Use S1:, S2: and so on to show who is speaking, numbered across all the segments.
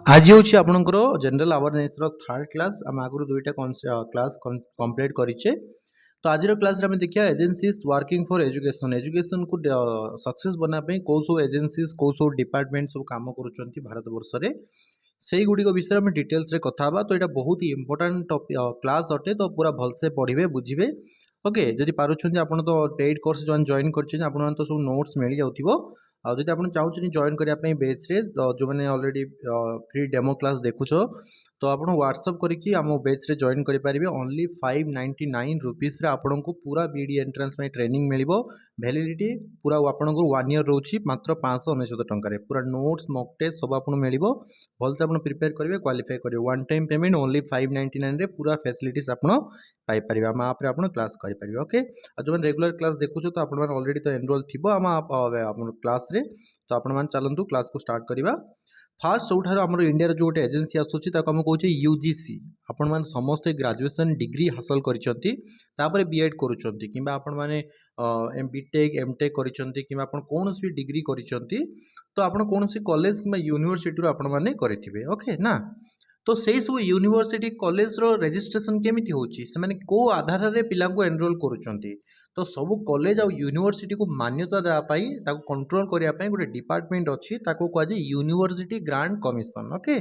S1: आज हूँ आपणकर जनरल अवेयरनेस थर्ड क्लास आम आगु दुईटा क्लास कंप्लीट करेचे। तो आज क्लास आम देखिए agencies working for education education को सक्सेस बनापी कौ सब एजेंसीज कौ सब डिपार्टमेंट सब कम कर भारत वर्ष में से गुड़िक विषय में डिटेल्स रे कथा बा। तो यहाँ बहुत ही इंपोर्टाट क्लास अटे तो पूरा भलसे पढ़े बुझे। ओके जदि पार्टी आपड़ तो पेड कोर्स जो जॉइन कर तो सब नोट्स मिल जाऊ। आदि आप चाहते जॉइन करने बेच्रे जो मैंने ऑलरेडी फ्री डेमो क्लास देखुच तो आप व्हाट्सअप करके आम बेच्रे जॉइन करेंगे। ओनली 599 रुपीज आपन को पूरा बीडी एंट्रेंस में ट्रेनिंग मिल वैलिडिटी पूरा आपन को 1 ईयर रोचे मात्र 599 टकर पूरा नोट्स मॉक टेस्ट सब आपको मिल भलसे आप प्रिपेयर करेंगे क्वालिफाई करेंगे। वन टाइम पेमेंट ओनली 599 पूरा फैसिलिटीज आप पाइपर आम आप क्लास करेंगे। ओके जो मैंने रेगुलर क्लास देखुच तो आप ऑलरेडी तो एनरोल थी आम क्लास रे तो आपण चलतु क्लास को स्टार्ट करवा। फास्ट सब आम इंडिया जो गोटे एजेंसी आसूँ कहे यूजीसी आपण मैंने समस्त ग्रेजुएशन डिग्री हासिल कर बीएड करुँच कि आपण मैंने बीटेक एमटेक कर कौन भी डिग्री कर तो आप कौन कॉलेज कि यूनिवर्सिटी आपण मैंने करेंगे। ओके ना तो से सब यूनिवर्सिटी कॉलेज रो रजिस्ट्रेशन केमिति होची से माने को आधार रे पिला को एनरोल करूचंती। तो सब कॉलेज आ यूनिवर्सिटी को मान्यता देवा पई ताको कंट्रोल करिया पई गोटे डिपार्टमेंट अछि ताको कह जे यूनिवर्सिटी ग्रांट कमिशन। ओके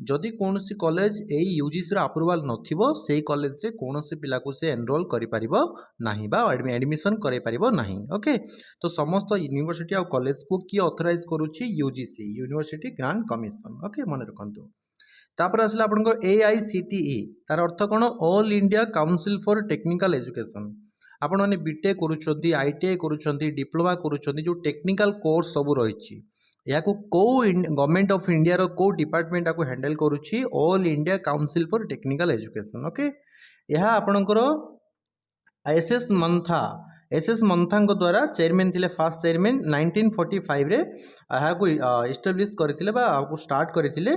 S1: जदि कौन सी कॉलेज ए यूजीसी रो अप्रूवल नथिबो से कॉलेज रे कौन सी पिला को से एनरोल करि परिबो नाही बा एडमिशन करि परिबो नाही। ओके तो समस्त यूनिवर्सिटी आ कॉलेज को की ऑथराइज करूची UGC university grant commission. Okay मन रखंतु। तापर आसला आपनकर AICTE तार अर्थ कौन all India Council for Technical education. आपण मैंने बीटेक करुँच ITI करुँच डिप्लोमा करुँच जो टेक्निकल कोर्स सब रही या कौ गवर्नमेंट ऑफ इंडिया रो को डिपार्टमेंट को हैंडल करुँची All India Council for Technical Education. Okay यह आपणकर एस मंथा द्वारा चेयरमैन थे फास्ट चेयरमैन 1945 रे को इस्टाब्लिश करथिले बा स्टार्ट करथिले।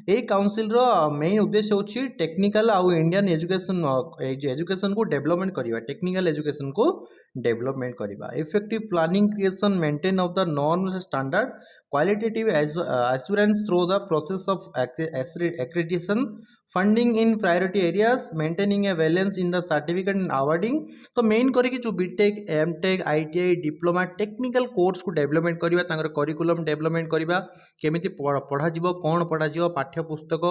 S1: ए काउंसिल रो मेन उद्देश्य होची टेक्निकल आउ इंडियन एजुकेशन को डेवलपमेंट करिवा टेक्निकल एजुकेशन को डेवलपमेंट करिवा effective planning creation maintain of the norms standard qualitative assurance through the process of accreditation funding in priority areas maintaining a balance in the certificate and awarding. तो main करके जो BTech MTech ITI diploma technical course को development करवा तांकर curriculum development करवा केमिति पढ़ा जीवो कौन पढ़ा जीवो पाठ्य पुस्तक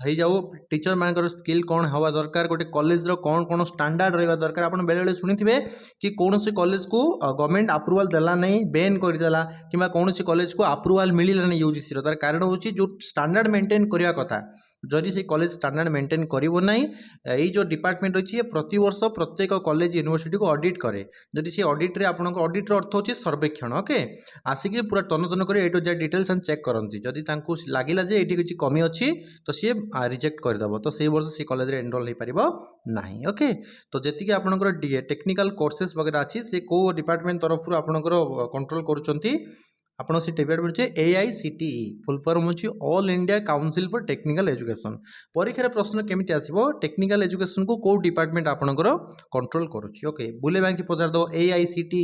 S1: हो जाऊ टीचर मानकर स्किल कौन हवा दरकार गोटे कॉलेज रो कौन कौन स्टैंडर्ड रहा दरकार। आप बेले बेले शुणिथिबे कि कौन सी कॉलेज को गवर्नमेंट अप्रूवल देला नहीं बैन करदेला कि कौन सी कॉलेज को अप्रूवल मिलला नहीं यूजीसी रो तार कारण होची जो स्टैंडर्ड मेंटेन करवा कथा जदि से कॉलेज स्टैंडर्ड मेंटेन करिवो नहीं यही जो डिपार्टमेंट अच्छी प्रति वर्ष प्रत्येक कॉलेज यूनिवर्सिटी को ऑडिट करे जदि से ऑडिट रे आपन ऑडिट रो अर्थ होची सर्वेक्षण। ओके आसिक पूरा तन तन कर ए टू जेड डिटेल्स चेक करती जदि तांको लागिला जे एठी किछि कमी अछि तो सी रिजेक्ट करदेव तो से वर्ष से कॉलेज रे एनरोल हो पारिबो नाही। ओके तो जेतिके आपनकर टेक्निकल कोर्सेस वगैरह अछि से को डिपार्टमेंट तरफ आपनकर कंट्रोल करूचंती आपण से डिपार्टमेंट AICTE फुल फॉर्म होची all India Council for Technical education. परीक्षा प्रश्न केमिति आसीबो टेक्निकल एजुकेशन को को डिपार्टमेंट आपनकर कंट्रोल करूची। ओके बुले बांकी पचार दो AICTE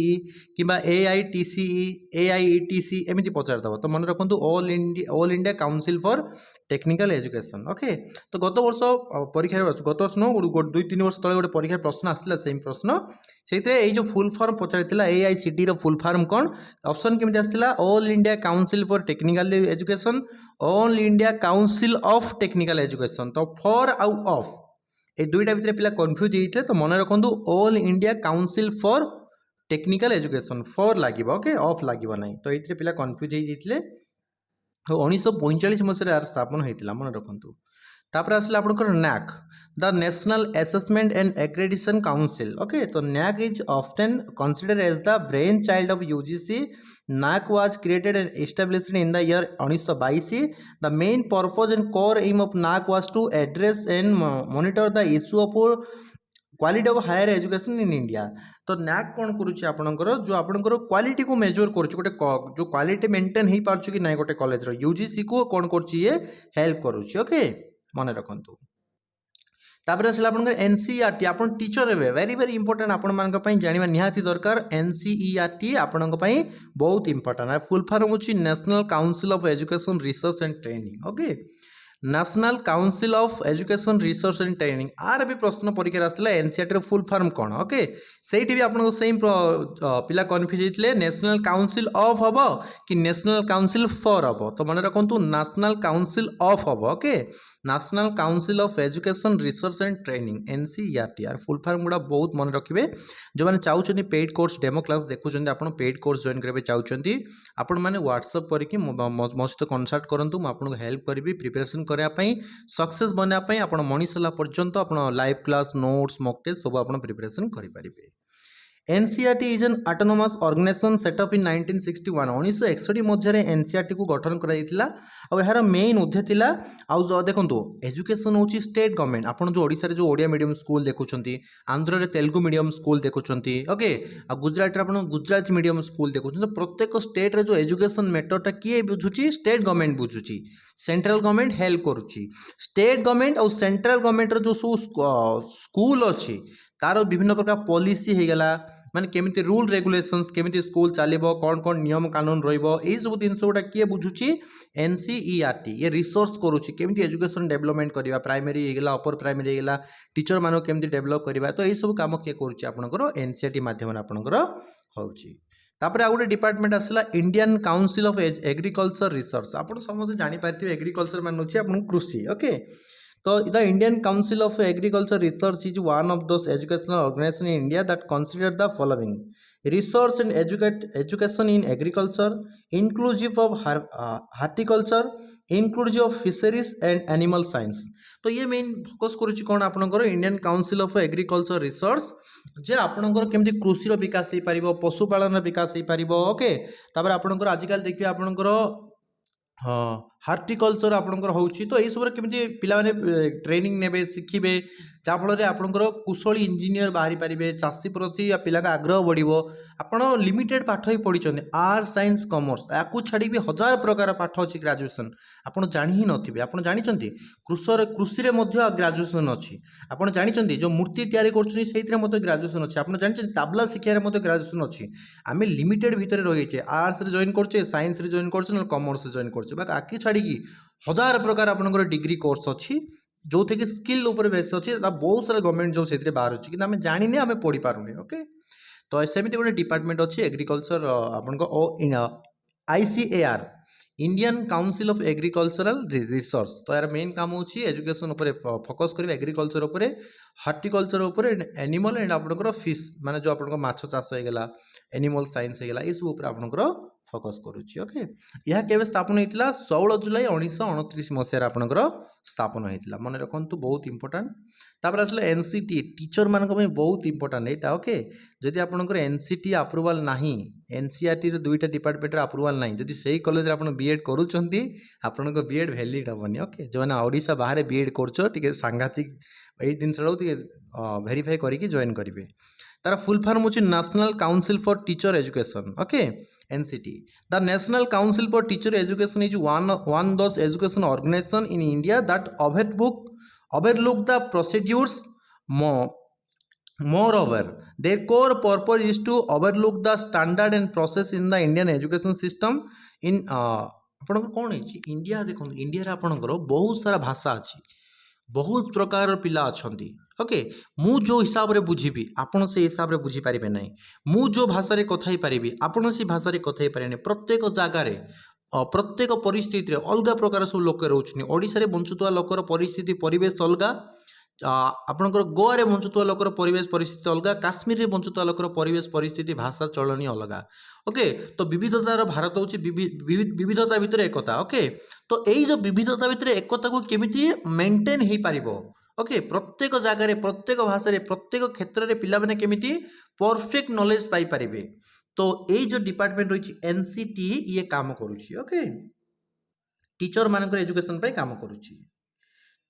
S1: किबा AITCE AIETC एमिति पचार दो तो मन रखंतु All India Council for Technical Education. Okay तो गत वर्ष परीक्षा गत वर्ष नो 2-3 वर्ष तले गोटे परीक्षा प्रश्न आसला सेम प्रश्न से जो फुल फॉर्म पचारिथिला AICTE रो फुल फॉर्म कौन ऑप्शन केमिति आसला all India Council for Technical education all India council of technical education. तो फॉर आउ ऑफ ए दुईटा भितर पिला कंफ्यूज होते तो मन रखु all India Council for Technical education for लगे। ओके ऑफ लगे ना तो ये पिला कंफ्यूज होते 1945 मसीह स्थापन होता मन रखु। तापर आसला आपनकर NAAC the national assessment and accreditation council. Okay तो NAAC is often considered as the brain child of UGC. NAAC was created and established in the year 1922. The main purpose and core aim of NAAC was to address and monitor the issue of quality of higher education in India. तो NAAC कौन करुच्ची आपनकर जो आपनकर quality को major करुच्ची गोटे जो quality maintain हो पार्छ कि नहीं गोटे कॉलेज रो यूजीसी को कौन करुच्ची ये हेल्प करुच्ची। ओके मन रखंतु। तापर आसला आपनकर NCERT आपन टीचर हेबे वेरी वेरी इंपोर्टेंट आपण मानक पई जानिबा निहाती दरकार। NCERT आपनक पई बहुत इंपोर्टेंट फुल फॉर्म होची national council of education research and training. Okay national council of education research and training आर भी प्रश्न परीक्षा आसला एनसीईआरटी फुल फॉर्म कौन ओके सेठी भी आपन सेम पिला कन्फ्यूज होते नेशनल काउंसिल ऑफ हम कि नेशनल काउंसिल फॉर हम तो मन रखु नेशनल काउंसिल ऑफ हम okay national council of education research and training NCERT यार फुल फॉर्म गुड़ा बहुत मन रखिए जो मैंने चाहते पेड कोर्स डेमो क्लास देखुं आप पेड कोर्स जॉइन करेंगे चाहते आपण मैंने व्हाट्सअप करके मो सहित कनसल्ट करूँ मुझे आपको हेल्प करी प्रिपरेशन करने सक्सेस बनवाई आप मनीष होला पर्यंत आप live class notes mock test सब आप प्रिपरेशन करेंगे NCERT is an autonomous organisation set up in 1961 1961 मध्य एनसीईआरटी को गठन कर यार मेन उद्देश्य थिला आउ देखो एजुकेशन हूँ स्टेट गवर्नमेंट आपन जो ओडिशा रे जो ओडिया मीडियम स्कूल देखुंत आंध्र रे तेलुगु मीडियम स्कूल देखुंत ओके आ गुजरात रे गुजराती मीडियम स्कूल देखुंत तो प्रत्येक स्टेट रे जो एजुकेशन मैटरटा किए बुझुची स्टेट गवर्नमेंट बुझुची सेंट्रल गवर्नमेंट हेल्प करुच्ची स्टेट गवर्नमेंट और सेंट्रल गवर्नमेंट रो जो सब स्कूल अच्छी तार विभिन्न प्रकार पॉलिसी हो गला माने केमिति रूल रेगुलेशंस केमिति स्कूल चलो कौन कौन नियम कानून रही सब जिन गुड़ा किए बुझुची एनसीईआरटी ये रिसर्च करुच्ची केमिति एजुकेशन डेवलपमेंट करवा प्राइमरी होगा अपर प्राइमरी होगा टीचर मानक केमिति डेवलप करवा तो यही सब कम किए कर एनसीईआरटी मध्यम आपंकर होपर आ गए डिपार्टमेंट आसला Indian Council of Agriculture Research आप समस्त जानीपारे एग्रीकल्चर मान आपको कृषि ओके तो the Indian Council of Agriculture Research is one of those educational organisation in India that consider the following research and education in agriculture inclusive of horticulture inclusive of fisheries and animal science तो ये main focus करुच्ची कौन आपनकर Indian Council of Agriculture Research जे आपनकर केमती कृषि विकास हो पार पशुपालन विकास हो पार ओके तापर आपनकर आजिकल देखिए आपनकर हार्टिकल्चर आपंकर होची तो यही सब केमी पे ट्रेनिंग ने शिखे जहाँफल आपंकर कुशली इंजीनियर बाहरी पारे चाषी प्रति पिला आग्रह बढ़ो आपड़ लिमिटेड पाठ ही पढ़ी आर्ट्स साइंस कॉमर्स या छाड़ी भी हजार प्रकार पाठ अच्छी ग्रेजुएशन आपड़ जाणी ही नथिबे आपड़ जानिछंती कृषि ग्रेजुएशन अच्छी आपड़ जानिछंती जो मूर्ति तैयारी कर ग्रेजुएशन अच्छी आपड़ जानिछंती ताबला शिक्षा ग्रेजुएशन अच्छी आम लिमिटेड भितर रही आर्ट्स रे जॉइन करछे साइंस रे जॉइन करछे कॉमर्स रे जॉइन करछे बाकी छाड़ी हजार प्रकार आपंकर डिग्री कोर्स अच्छी जो थे कि स्किल उपर बेस अच्छे बहुत सारा गवर्नमेंट जो से बाहर अच्छी कि आम जाने आम पढ़ी पारुने ओके तो सेमती गोटे डिपार्टमेंट अच्छी एग्रीकल्चर आप ICAR Indian Council of agricultural research तो यार मेन काम होची एजुकेशन उपर फोकस करेंगे एग्रीकल्चर उपर हॉर्टिकल्चर उपर एनिमल एंड आपंकर फिश माने जो आपंकर माछ चाष होगा एनिमल साइंस होगा ये सब आपंकर फोकस करुच्ची ओके यह केवे स्थापन होता 16 जुलाई 1929 मसीह आपंकर स्थापन होता मन रखु बहुत इंपोर्टाट तापर आसला एनसीटी टीचर मान बहुत इंपोर्टाट यहाँ ओके जदि आपंकर एनसीटी अप्रूवाल ना एनसीईआरटी दुईटा डिपार्टमेंट अप्रूवाल ना जदि से कॉलेज आप बीएड करुँच आपण बीएड वैलिड हेनी ओके जो मैंने ओडिशा बाहर बीएड कर सांघातिक यही जिनसा भेरीफाई करके जॉइन करेंगे तार फुल फॉर्म होची national council for teacher education okay NCT the national council for teacher education is one those education organisation in India that overlook the procedures moreover their core purpose is to overlook the standard and process in the Indian education system in आपनकर कौन है India देखो India आपनकर बहुत सारा भाषा अच्छी बहुत प्रकार पिला अच्छी ओके मु जो हिसाब रे बुझीबी आपण से हिसाब रे बुझी पारिबे नहीं मु जो भाषा रे कथा ही पारिबी आपण से भाषा रे कथा ही पारे प्रत्येक जगार प्रत्येक परिस्थिति रे अलग प्रकार सब लोक रोचनी ओडिशा रे बंचुवा लोकर परिस्थिति परिवेश अलग आपणकर गोवा रे बंचुवा लोकर परिवेश परिस्थिति अलग काश्मीर रे बंचुवा लोकर परिवेश परिस्थिति भाषा चलनी अलग ओके तो विविधतार भारत होची विविधता भितर एकता ओके तो यही जो विविधता भितर एकता को केमिति मेंटेन हो पारिबो ओके प्रत्येक जगार प्रत्येक भाषा प्रत्येक क्षेत्र में पिला माने केमिति परफेक्ट नॉलेज पाई पारिबे तो यही जो डिपार्टमेंट रही एनसीटी ये काम करुच्ची ओके टीचर मानकर एजुकेशन पे काम करुच्ची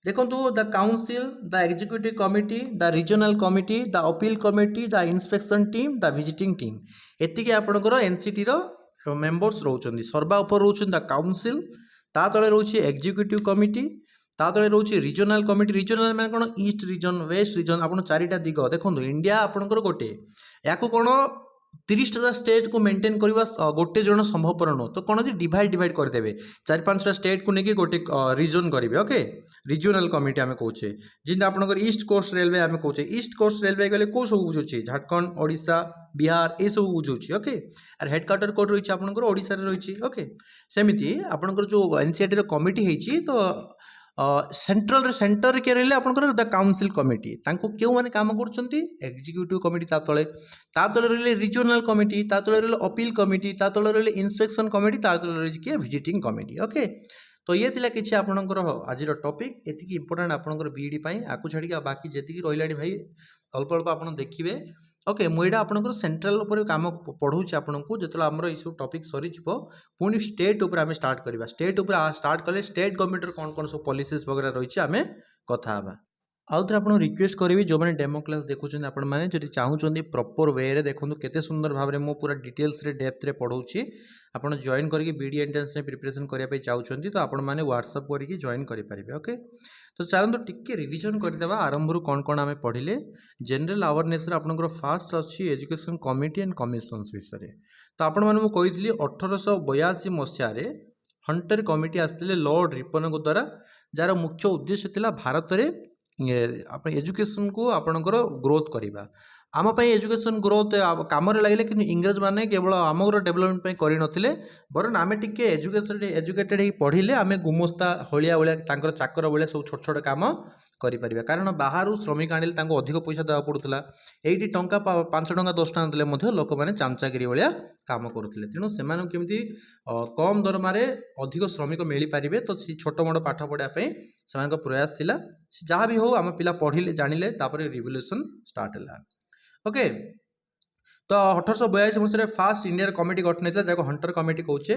S1: देखो the council the executive committee the regional committee the appeal committee the inspection team the visiting team एतिके आपनकर एनसीटी रो मेंबर्स रोचंदी सर्वा ऊपर रोचन द काउंसिल ता तळे रोची एग्जीक्यूटिव कमिटी ता तळे रोची रीजनल कमिटी रीजनल माने कोन ईस्ट रीजन वेस्ट रीजन आपन चारिटा दिग देखो इंडिया आपनकर गोटे याको कोन ତିରିଶଟା ଷ୍ଟେଟ୍କୁ ମେଣ୍ଟେନ୍ କରିବା ଗୋଟେ ଜଣ ସମ୍ଭବପର ନୁହଁ। ତ କ'ଣ ଅଛି ଡିଭାଇଡ଼ କରିଦେବେ, 4-5ଟା ଷ୍ଟେଟ୍କୁ ନେଇକି ଗୋଟେ ରିଜନ୍ କରିବେ। ଓକେ, ରିଜନାଲ୍ କମିଟି ଆମେ କହୁଛେ। ଯେମିତି ଆପଣଙ୍କର ଇଷ୍ଟ କୋଷ୍ଟ ରେଲୱେ ଆମେ କହୁଛେ, ଇଷ୍ଟ କୋଷ୍ଟ ରେଲୱେ କହିଲେ କେଉଁ ସବୁ ବୁଝୁଛି, ଝାଡ଼ଖଣ୍ଡ, ଓଡ଼ିଶା, ବିହାର ଏସବୁ ବୁଝୁଛି। ଓକେ, ଆର୍ ହେଡ଼କ୍ୱାର୍ଟର କେଉଁଠି ରହିଛି ଆପଣଙ୍କର, ଓଡ଼ିଶାରେ ରହିଛି। ଓକେ, ସେମିତି ଆପଣଙ୍କର ଯେଉଁ ଏନ୍ସିଆର୍ଟିର କମିଟି ହେଇଛି, ତ ସେଣ୍ଟରରେ କିଏ ରହିଲେ ଆପଣଙ୍କର ଦ କାଉନସିଲ୍ କମିଟି, ତାଙ୍କୁ କେଉଁମାନେ କାମ କରୁଛନ୍ତି, ଏକ୍ଜିକ୍ୟୁଟିଭ୍ କମିଟି ତା ତଳେ ରହିଲେ ରିଜନାଲ୍ କମିଟି, ତା ତଳେ ରହିଲେ ଅପିଲ୍ କମିଟି, ତା ତଳେ ରହିଲେ ଇନ୍ସପେକ୍ସନ୍ କମିଟି, ତା ତଳେ ରହିଛି କିଏ ଭିଜିଟିଂ କମିଟି। ଓକେ, ତ ଇଏ ଥିଲା କିଛି ଆପଣଙ୍କର ଆଜିର ଟପିକ୍, ଏତିକି ଇମ୍ପୋର୍ଟାଣ୍ଟ ଆପଣଙ୍କର ବିଇଡ଼ି ପାଇଁ। ଆକୁ ଛାଡ଼ିକି ଆଉ ବାକି ଯେତିକି ରହିଲାଣି ଭାଇ ଅଳ୍ପ ଅଳ୍ପ ଆପଣ ଦେଖିବେ। ଓକେ, ମୁଁ ଏଇଟା ଆପଣଙ୍କର ସେଣ୍ଟ୍ରାଲ୍ ଉପରେ କାମ ପଢ଼ଉଛି ଆପଣଙ୍କୁ। ଯେତେବେଳେ ଆମର ଏଇସବୁ ଟପିକ୍ ସରିଯିବ ପୁଣି ଷ୍ଟେଟ୍ ଉପରେ ଆମେ ଷ୍ଟାର୍ଟ କରିବା। ଷ୍ଟେଟ୍ ଉପରେ ଷ୍ଟାର୍ଟ କଲେ ଷ୍ଟେଟ୍ ଗଭର୍ଣ୍ଣମେଣ୍ଟର କ'ଣ କ'ଣ ସବୁ ପଲିସିସ୍ ବଗେରା ରହିଛି ଆମେ କଥା ହେବା। ଆଉ ଥରେ ଆପଣଙ୍କୁ ରିକ୍ୱେଷ୍ଟ କରିବି, ଯେଉଁମାନେ ଡେମୋ କ୍ଲାସ୍ ଦେଖୁଛନ୍ତି ଆପଣମାନେ ଯଦି ଚାହୁଁଛନ୍ତି ପ୍ରପର୍ ୱେରେ ଦେଖନ୍ତୁ କେତେ ସୁନ୍ଦର ଭାବରେ ମୁଁ ପୁରା ଡିଟେଲ୍ସରେ ଡେପ୍ଥରେ ପଢ଼ଉଛି। ଆପଣ ଜଏନ୍ କରିକି ବିଇଡ଼ି ଏଣ୍ଟ୍ରାନ୍ସ ପାଇଁ ପ୍ରିପାରେସନ୍ କରିବା ପାଇଁ ଚାହୁଁଛନ୍ତି ତ ଆପଣମାନେ ହ୍ୱାଟ୍ସଆପ୍ କରିକି ଜଏନ୍ କରିପାରିବେ। ଓକେ, ତ ଚାଲନ୍ତୁ ଟିକେ ରିଭିଜନ୍ କରିଦେବା ଆରମ୍ଭରୁ କ'ଣ କ'ଣ ଆମେ ପଢ଼ିଲେ। ଜେନେରାଲ୍ ଆୱାରନେସ୍ରେ ଆପଣଙ୍କର ଫାଷ୍ଟ ଅଛି ଏଜୁକେସନ୍ କମିଟି ଆଣ୍ଡ କମିଶନ୍ସ ବିଷୟରେ। ତ ଆପଣମାନଙ୍କୁ ମୁଁ କହିଥିଲି 1882 ମସିହାରେ ହଣ୍ଟର କମିଟି ଆସିଥିଲେ ଲର୍ଡ଼ ରିପନଙ୍କ ଦ୍ୱାରା, ଯାହାର ମୁଖ୍ୟ ଉଦ୍ଦେଶ୍ୟ ଥିଲା ଭାରତରେ ଆପଣ ଏଜୁକେସନ୍କୁ ଆପଣଙ୍କର ଗ୍ରୋଥ୍ କରିବା। ଆମ ପାଇଁ ଏଜୁକେସନ୍ ଗ୍ରୋଥ୍ କାମରେ ଲାଗିଲେ, କିନ୍ତୁ ଇଂରେଜମାନେ କେବଳ ଆମର ଡେଭଲପମେଣ୍ଟ ପାଇଁ କରିନଥିଲେ, ବରଂ ଆମେ ଟିକେ ଏଜୁକେଟେଡ଼ ହେଇ ପଢ଼ିଲେ ଆମେ ଗୁମସ୍ତା ହଳିଆ ଭଳିଆ ତାଙ୍କର ଚାକର ଭଳିଆ ସବୁ ଛୋଟ ଛୋଟ କାମ କରିପାରିବା। କାରଣ ବାହାରୁ ଶ୍ରମିକ ଆଣିଲେ ତାଙ୍କୁ ଅଧିକ ପଇସା ଦେବାକୁ ପଡ଼ୁଥିଲା। ଏଇଠି ଟଙ୍କା 5 ଟଙ୍କା 10 ଟଙ୍କା ଦେଲେ ମଧ୍ୟ ଲୋକମାନେ ଚାମଚାଗିରି ଭଳିଆ କାମ କରୁଥିଲେ। ତେଣୁ ସେମାନଙ୍କୁ କେମିତି କମ୍ ଦରମାରେ ଅଧିକ ଶ୍ରମିକ ମିଳିପାରିବେ, ତ ସେ ଛୋଟ ମୋଟ ପାଠ ପଢ଼ିବା ପାଇଁ ସେମାନଙ୍କ ପ୍ରୟାସ ଥିଲା। ଯାହା ବି ହଉ ଆମ ପିଲା ପଢ଼ିଲେ ଜାଣିଲେ, ତାପରେ ରିଭଲ୍ୟୁସନ୍ ଷ୍ଟାର୍ଟ ହେଲା। ଓକେ, ତ 1882 ମସିହାରେ ଫାଷ୍ଟ ଇଣ୍ଡିଆର କମିଟି ଗଠନ ହେଇଥିଲା, ଯାହାକୁ ହଣ୍ଟର କମିଟି କହୁଛେ।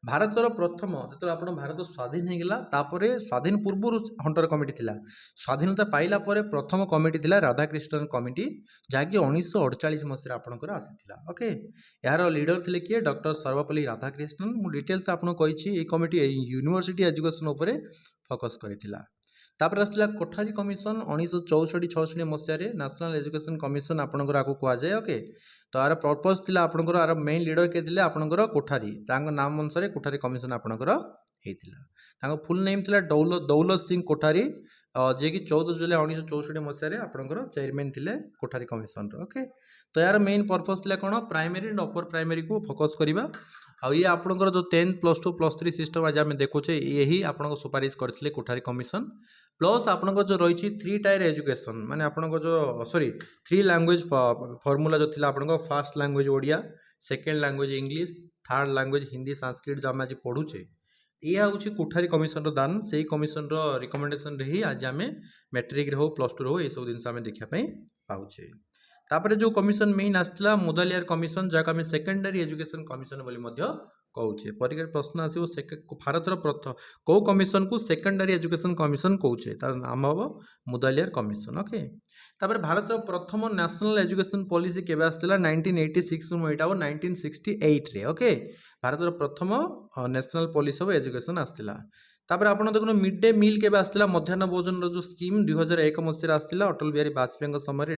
S1: ଭାରତର ପ୍ରଥମ, ଯେତେବେଳେ ଆପଣ ଭାରତ ସ୍ୱାଧୀନ ହେଇଗଲା, ତାପରେ ସ୍ୱାଧୀନ ପୂର୍ବରୁ ହଣ୍ଟର କମିଟି ଥିଲା। ସ୍ୱାଧୀନତା ପାଇଲା ପରେ ପ୍ରଥମ କମିଟି ଥିଲା ରାଧାକ୍ରିଷ୍ଣନ କମିଟି, ଯାହାକି 1948 ମସିହାରେ ଆପଣଙ୍କର ଆସିଥିଲା। ଓକେ, ଏହାର ଲିଡର ଥିଲେ କିଏ, ଡକ୍ଟର ସର୍ବପଲ୍ଲୀ ରାଧାକ୍ରିଷ୍ଣନ। ମୁଁ ଡିଟେଲ୍ସ ଆପଣଙ୍କୁ କହିଛି। এই କମିଟି ୟୁନିଭର୍ସିଟି ଏଜୁକେସନ୍ ଉପରେ ଫୋକସ୍ କରିଥିଲା। ତାପରେ ଆସିଲା କୋଠାରୀ କମିଶନ 1964-66 ମସିହାରେ, ନ୍ୟାସନାଲ୍ ଏଜୁକେସନ୍ କମିଶନ ଆପଣଙ୍କର ଆକୁ କୁହାଯାଏ। ଓକେ, ତ ଏହାର ପର୍ପସ୍ ଥିଲା ଆପଣଙ୍କର, ଏହାର ମେନ୍ ଲିଡର କିଏ ଥିଲେ ଆପଣଙ୍କର କୋଠାରୀ, ତାଙ୍କ ନାମ ଅନୁସାରେ କୋଠାରୀ କମିଶନ ଆପଣଙ୍କର ହେଇଥିଲା। ତାଙ୍କ ଫୁଲ୍ ନେମ୍ ଥିଲା ଦୌଲତ ସିଂ କୋଠାରୀ, ଯିଏକି 14 ଜୁଲାଇ 1964 ମସିହାରେ ଆପଣଙ୍କର ଚେୟାରମ୍ୟାନ୍ ଥିଲେ କୋଠାରୀ କମିଶନର। ଓକେ, ତ ଏହାର ମେନ୍ ପର୍ପସ୍ ଥିଲା କ'ଣ, ପ୍ରାଇମେରୀ ଆଣ୍ଡ ଅପର ପ୍ରାଇମେରୀକୁ ଫୋକସ୍ କରିବା। ଆଉ ଇଏ ଆପଣଙ୍କର ଯେଉଁ 10th +2 +3 ସିଷ୍ଟମ୍ ଆଜି ଆମେ ଦେଖୁଛେ, ଏହି ଆପଣଙ୍କ ସୁପାରିଶ କରିଥିଲେ କୋଠାରୀ କମିଶନ। ପ୍ଲସ୍ ଆପଣଙ୍କର ଯେଉଁ ରହିଛି 3 ଟାୟାର ଏଜୁକେସନ୍, ମାନେ ଆପଣଙ୍କ ଯେଉଁ 3 ଲାଙ୍ଗୁଏଜ୍ ଫର୍ମୁଲା ଯେଉଁ ଥିଲା ଆପଣଙ୍କ, first language Odia, second language English, third language Hindi Sanskrit ଯେଉଁ ଆମେ ଆଜି ପଢ଼ୁଛେ, ଏହା ହେଉଛି କୋଠାରୀ କମିଶନର ଦାନ। ସେଇ କମିଶନର ରିକମେଣ୍ଡେସନରେ ହିଁ ଆଜି ଆମେ ମେଟ୍ରିକ୍ରେ ହଉ +2ରେ ହଉ ଏସବୁ ଜିନିଷ ଆମେ ଦେଖିବା ପାଇଁ ପାଉଛେ। ତାପରେ ଯେଉଁ କମିଶନ ମେନ୍ ଆସିଥିଲା ମୁଦାଲିୟାର କମିଶନ, ଯାହାକୁ ଆମେ ସେକେଣ୍ଡାରୀ ଏଜୁକେସନ୍ କମିଶନ ବୋଲି ମଧ୍ୟ କହୁଛେ। ପରୀକ୍ଷାରେ ପ୍ରଶ୍ନ ଆସିବ, ଭାରତର କେଉଁ କମିଶନକୁ ସେକେଣ୍ଡାରୀ ଏଜୁକେସନ୍ କମିଶନ କହୁଛେ, ତାର ନାମ ହେବ ମୁଦାଲିୟାର କମିଶନ। ଓକେ, ତାପରେ ଭାରତର ପ୍ରଥମ ନ୍ୟାସନାଲ୍ ଏଜୁକେସନ୍ ପଲିସି କେବେ ଆସିଥିଲା, 1986, ଏଇଟା ହେବ 1968ରେ। ଓକେ, ଭାରତର ପ୍ରଥମ ନ୍ୟାସନାଲ୍ ପଲିସି ଅଫ୍ ଏଜୁକେସନ୍ ଆସିଥିଲା। ତାପରେ ଆପଣ ଦେଖନ୍ତୁ ମିଡ୍ ଡେ ମିଲ୍ କେବେ ଆସିଥିଲା, ମଧ୍ୟାହ୍ନ ଭୋଜନର ଯେଉଁ ସ୍କିମ୍ 2001 ମସିହାରେ ଆସିଥିଲା, ଅଟଳ ବିହାରୀ ବାଜପେୟୀଙ୍କ ସମୟରେ